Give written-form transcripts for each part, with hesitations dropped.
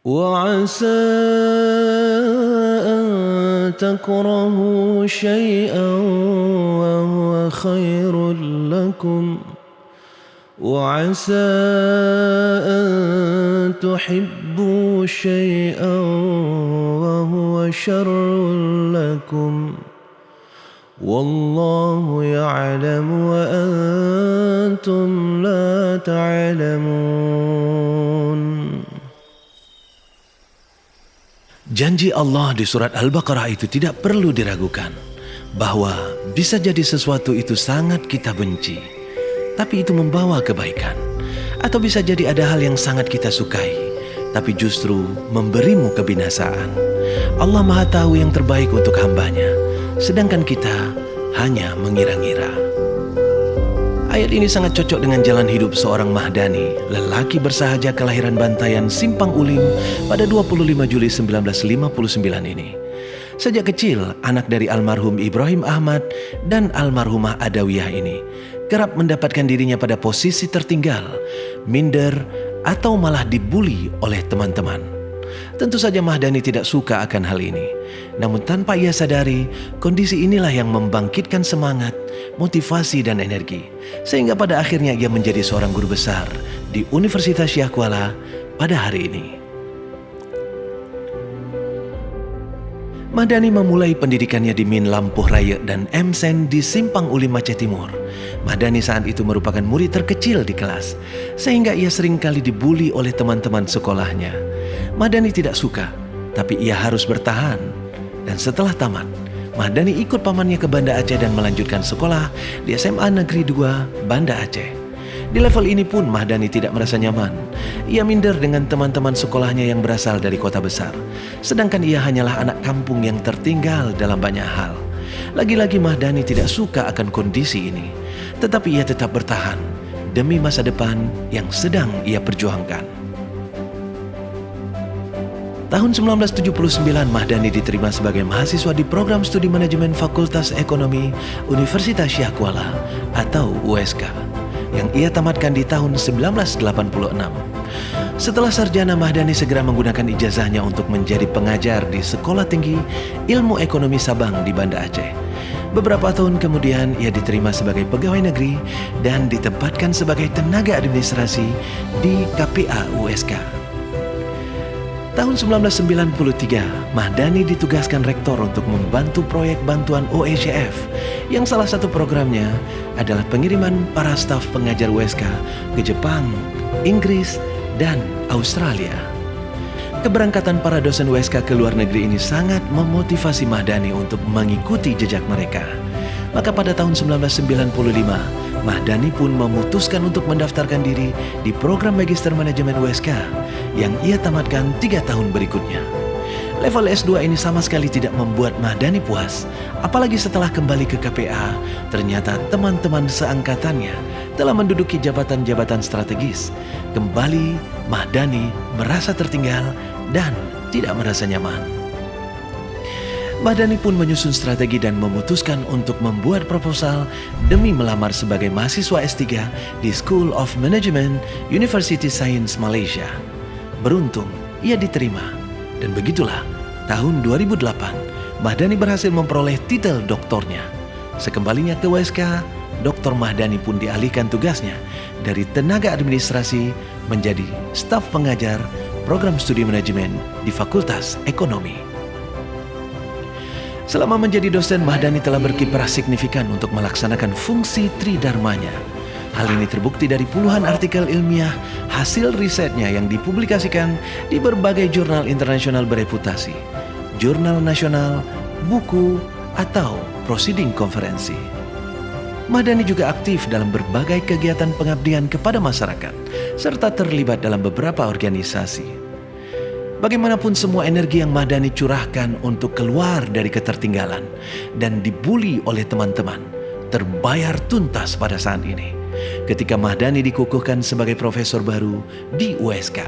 وعسى أن تكرهوا شيئا وهو خير لكم وعسى أن تحبوا شيئا وهو شر لكم والله يعلم وأنتم لا تعلمون. Janji Allah di surat Al-Baqarah itu tidak perlu diragukan, bahwa bisa jadi sesuatu itu sangat kita benci, tapi itu membawa kebaikan. Atau bisa jadi ada hal yang sangat kita sukai, tapi justru memberimu kebinasaan. Allah Maha tahu yang terbaik untuk hambanya, sedangkan kita hanya mengira-ngira. Ayat ini sangat cocok dengan jalan hidup seorang Mahdani, lelaki bersahaja kelahiran Bantayan Simpang Ulim pada 25 Juli 1959 ini. Sejak kecil, anak dari almarhum Ibrahim Ahmad dan almarhumah Adawiyah ini kerap mendapatkan dirinya pada posisi tertinggal, minder, atau malah dibuli oleh teman-teman. Tentu saja Mahdani tidak suka akan hal ini. Namun tanpa ia sadari, kondisi inilah yang membangkitkan semangat, motivasi dan energi. Sehingga pada akhirnya ia menjadi seorang guru besar di Universitas Syah Kuala pada hari ini. Mahdani memulai pendidikannya di Min Lampuh Raya dan M.Sen di Simpang Ulim Aceh Timur. Mahdani saat itu merupakan murid terkecil di kelas, sehingga ia seringkali dibuli oleh teman-teman sekolahnya. Mahdani tidak suka, tapi ia harus bertahan. Dan setelah tamat, Mahdani ikut pamannya ke Banda Aceh dan melanjutkan sekolah di SMA Negeri 2 Banda Aceh. Di level ini pun Mahdani tidak merasa nyaman. Ia minder dengan teman-teman sekolahnya yang berasal dari kota besar, sedangkan ia hanyalah anak kampung yang tertinggal dalam banyak hal. Lagi-lagi Mahdani tidak suka akan kondisi ini, tetapi ia tetap bertahan demi masa depan yang sedang ia perjuangkan. Tahun 1979, Mahdani diterima sebagai mahasiswa di program studi manajemen Fakultas Ekonomi Universitas Syah Kuala atau USK, yang ia tamatkan di tahun 1986. Setelah sarjana, Mahdani segera menggunakan ijazahnya untuk menjadi pengajar di Sekolah Tinggi Ilmu Ekonomi Sabang di Banda Aceh. Beberapa tahun kemudian, ia diterima sebagai pegawai negeri dan ditempatkan sebagai tenaga administrasi di KPA USK. Tahun 1993, Mahdani ditugaskan rektor untuk membantu proyek bantuan OECF, yang salah satu programnya adalah pengiriman para staf pengajar USK ke Jepang, Inggris, dan Australia. Keberangkatan para dosen USK ke luar negeri ini sangat memotivasi Mahdani untuk mengikuti jejak mereka. Maka pada tahun 1995, Mahdani pun memutuskan untuk mendaftarkan diri di program Magister Manajemen USK yang ia tamatkan 3 tahun berikutnya. Level S2 ini sama sekali tidak membuat Mahdani puas, apalagi setelah kembali ke KPA, ternyata teman-teman seangkatannya telah menduduki jabatan-jabatan strategis. Kembali, Mahdani merasa tertinggal dan tidak merasa nyaman. Mahdani pun menyusun strategi dan memutuskan untuk membuat proposal demi melamar sebagai mahasiswa S3 di School of Management University Science Malaysia. Beruntung, ia diterima. Dan begitulah, tahun 2008, Mahdani berhasil memperoleh titel doktornya. Sekembalinya ke USK, Dr. Mahdani pun dialihkan tugasnya dari tenaga administrasi menjadi staf pengajar program studi manajemen di Fakultas Ekonomi. Selama menjadi dosen, Mahdani telah berkiprah signifikan untuk melaksanakan fungsi tridharmanya. Hal ini terbukti dari puluhan artikel ilmiah hasil risetnya yang dipublikasikan di berbagai jurnal internasional bereputasi, jurnal nasional, buku, atau proceeding konferensi. Mahdani juga aktif dalam berbagai kegiatan pengabdian kepada masyarakat, serta terlibat dalam beberapa organisasi. Bagaimanapun, semua energi yang Mahdani curahkan untuk keluar dari ketertinggalan dan dibuli oleh teman-teman terbayar tuntas pada saat ini, ketika Mahdani dikukuhkan sebagai profesor baru di USK.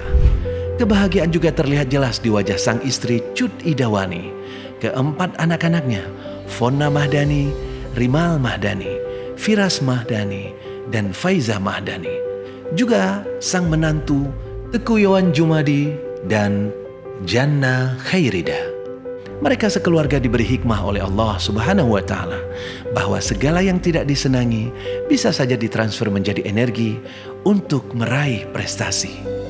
Kebahagiaan juga terlihat jelas di wajah sang istri Cut Idawani, keempat anak-anaknya, Fonna Mahdani, Rimal Mahdani, Firas Mahdani, dan Faiza Mahdani. Juga sang menantu Teku Yowan Jumadi dan Jannah Khairida. Mereka sekeluarga diberi hikmah oleh Allah Subhanahu wa Ta'ala bahwa segala yang tidak disenangi bisa saja ditransfer menjadi energi untuk meraih prestasi.